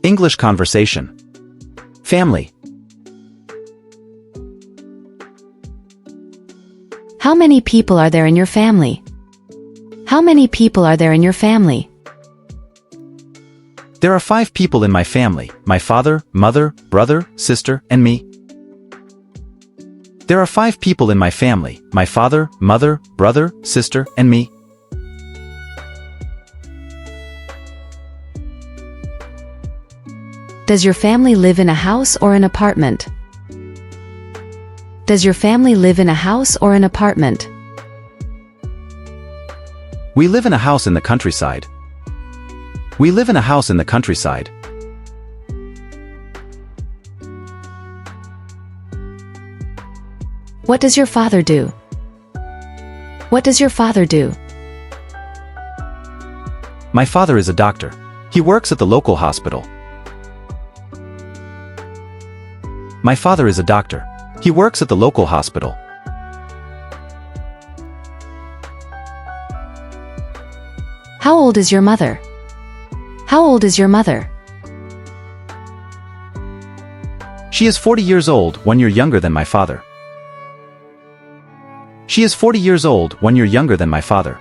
English conversation. Family. How many people are there in your family? How many people are there in your family? There are 5 people in my family, my father, mother, brother, sister, and me. There are 5 people in my family, my father, mother, brother, sister, and me. Does your family live in a house or an apartment? Does your family live in a house or an apartment? We live in a house in the countryside. We live in a house in the countryside. What does your father do? What does your father do? My father is a doctor. He works at the local hospital. My father is a doctor. He works at the local hospital. How old is your mother? How old is your mother? She is 40 years old, 1 year younger than my father. She is 40 years old, 1 year younger than my father.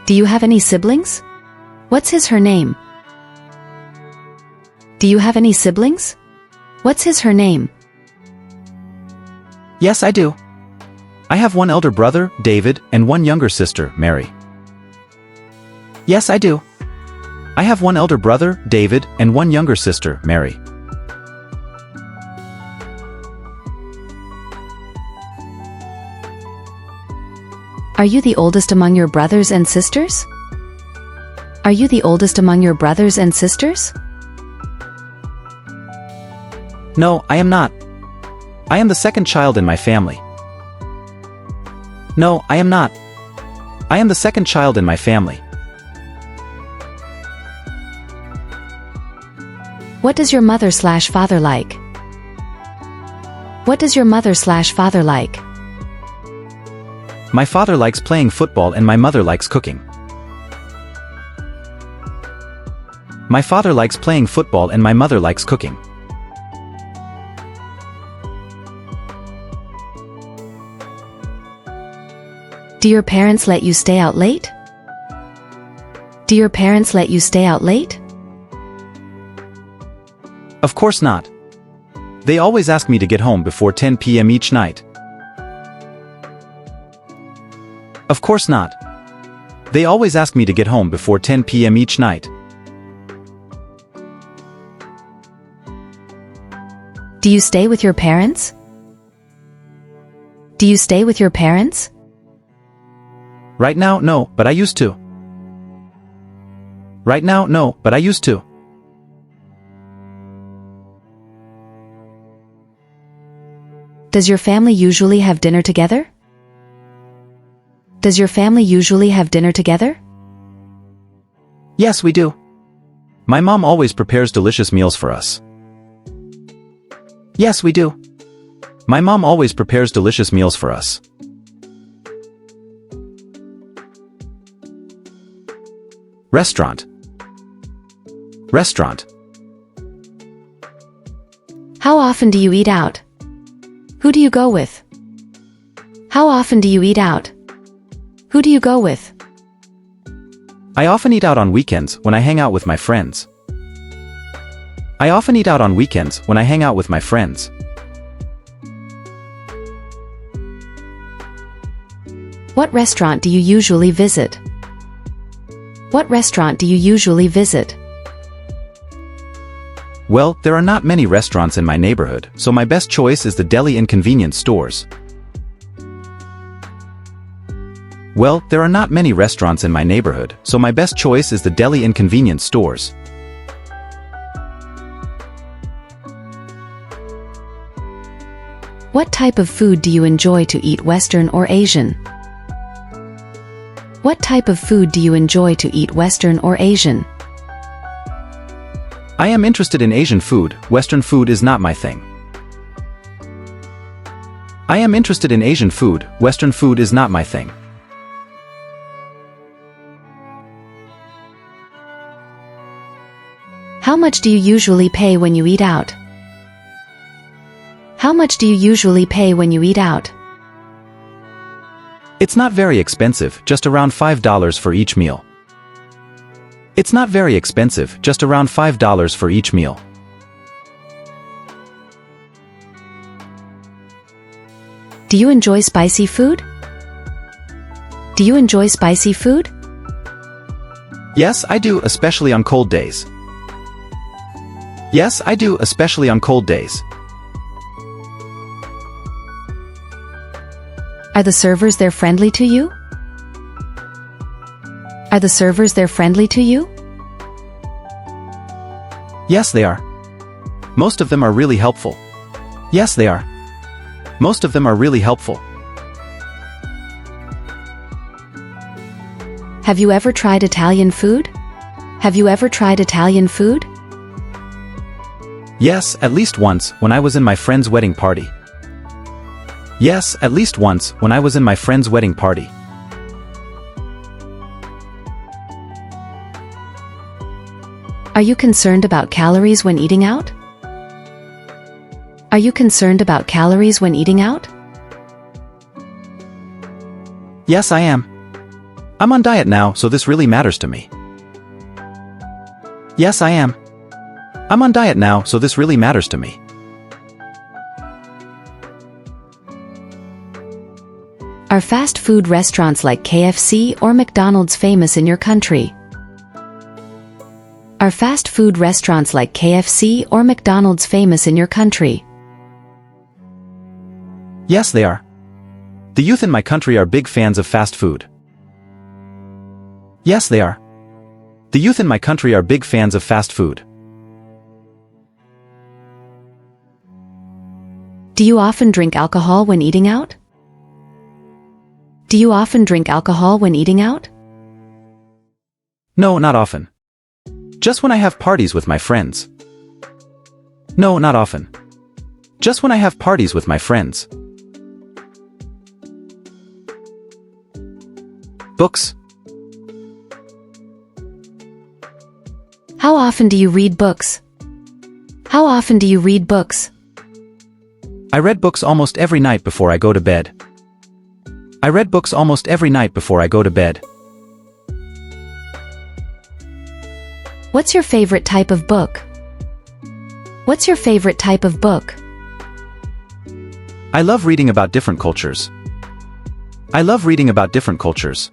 Do you have any siblings? What's her name? Do you have any siblings? What's her name? Yes, I do. I have 1 elder brother, David, and 1 younger sister, Mary. Yes, I do. I have 1 elder brother, David, and 1 younger sister, Mary. Are you the oldest among your brothers and sisters? Are you the oldest among your brothers and sisters? No, I am not. I am the second child in my family. No, I am not. I am the second child in my family. What does your mother/father like? What does your mother/father like? My father likes playing football and my mother likes cooking. My father likes playing football and my mother likes cooking. Do your parents let you stay out late? Do your parents let you stay out late? Of course not. They always ask me to get home before 10 p.m. each night. Of course not. They always ask me to get home before 10 p.m. each night. Do you stay with your parents? Do you stay with your parents? Right now, no, but I used to. Right now, no, but I used to. Does your family usually have dinner together? Does your family usually have dinner together? Yes, we do. My mom always prepares delicious meals for us. Yes, we do. My mom always prepares delicious meals for us. Restaurant. Restaurant. How often do you eat out? Who do you go with? How often do you eat out? Who do you go with? I often eat out on weekends when I hang out with my friends. I often eat out on weekends when I hang out with my friends. What restaurant do you usually visit? What restaurant do you usually visit? Well, there are not many restaurants in my neighborhood, so my best choice is the deli and convenience stores. Well, there are not many restaurants in my neighborhood, so my best choice is the deli and convenience stores. What type of food do you enjoy to eat, Western or Asian? What type of food do you enjoy to eat, Western or Asian? I am interested in Asian food. Western food is not my thing. I am interested in Asian food. Western food is not my thing. How much do you usually pay when you eat out? How much do you usually pay when you eat out? It's not very expensive, just around $5 for each meal. It's not very expensive, just around $5 for each meal. Do you enjoy spicy food? Do you enjoy spicy food? Yes, I do, especially on cold days. Yes, I do, especially on cold days. Are the servers there friendly to you? Are the servers there friendly to you? Yes, they are. Most of them are really helpful. Yes, they are. Most of them are really helpful. Have you ever tried Italian food? Have you ever tried Italian food? Yes, at least once, when I was in my friend's wedding party. Yes, at least once, when I was in my friend's wedding party. Are you concerned about calories when eating out? Are you concerned about calories when eating out? Yes, I am. I'm on diet now, so this really matters to me. Yes, I am. I'm on diet now, so this really matters to me. Are fast food restaurants like KFC or McDonald's famous in your country? Are fast food restaurants like KFC or McDonald's famous in your country? Yes, they are. The youth in my country are big fans of fast food. Yes, they are. The youth in my country are big fans of fast food. Do you often drink alcohol when eating out? Do you often drink alcohol when eating out? No, not often. Just when I have parties with my friends. No, not often. Just when I have parties with my friends. Books. How often do you read books? How often do you read books? I read books almost every night before I go to bed. I read books almost every night before I go to bed. What's your favorite type of book? What's your favorite type of book? I love reading about different cultures. I love reading about different cultures.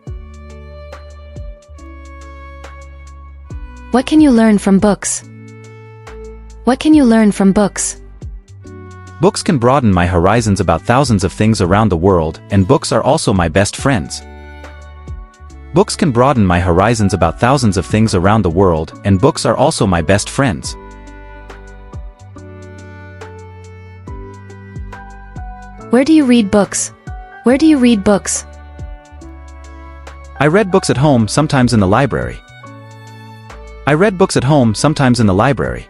What can you learn from books? What can you learn from books? Books can broaden my horizons about thousands of things around the world, and books are also my best friends. Books can broaden my horizons about thousands of things around the world, and books are also my best friends. Where do you read books? Where do you read books? I read books at home, sometimes in the library. I read books at home, sometimes in the library.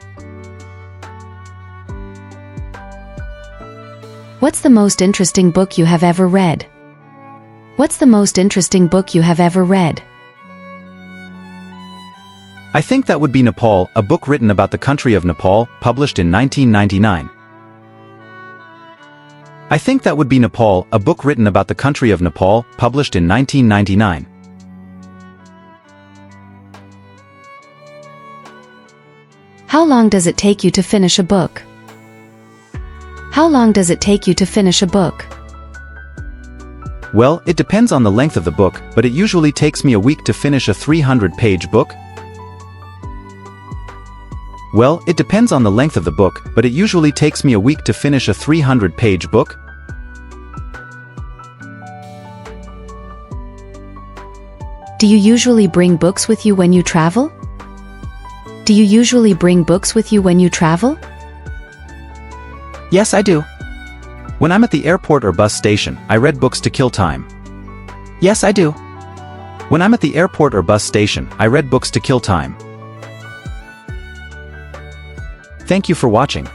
What's the most interesting book you have ever read? What's the most interesting book you have ever read? I think that would be Nepal, a book written about the country of Nepal, published in 1999. I think that would be Nepal, a book written about the country of Nepal, published in 1999. How long does it take you to finish a book? How long does it take you to finish a book? Well, it depends on the length of the book, but it usually takes me a week to finish a 300-page book. Well, it depends on the length of the book, but it usually takes me a week to finish a 300-page book. Do you usually bring books with you when you travel? Do you usually bring books with you when you travel? Yes, I do. When I'm at the airport or bus station, I read books to kill time. Yes, I do. When I'm at the airport or bus station, I read books to kill time. Thank you for watching.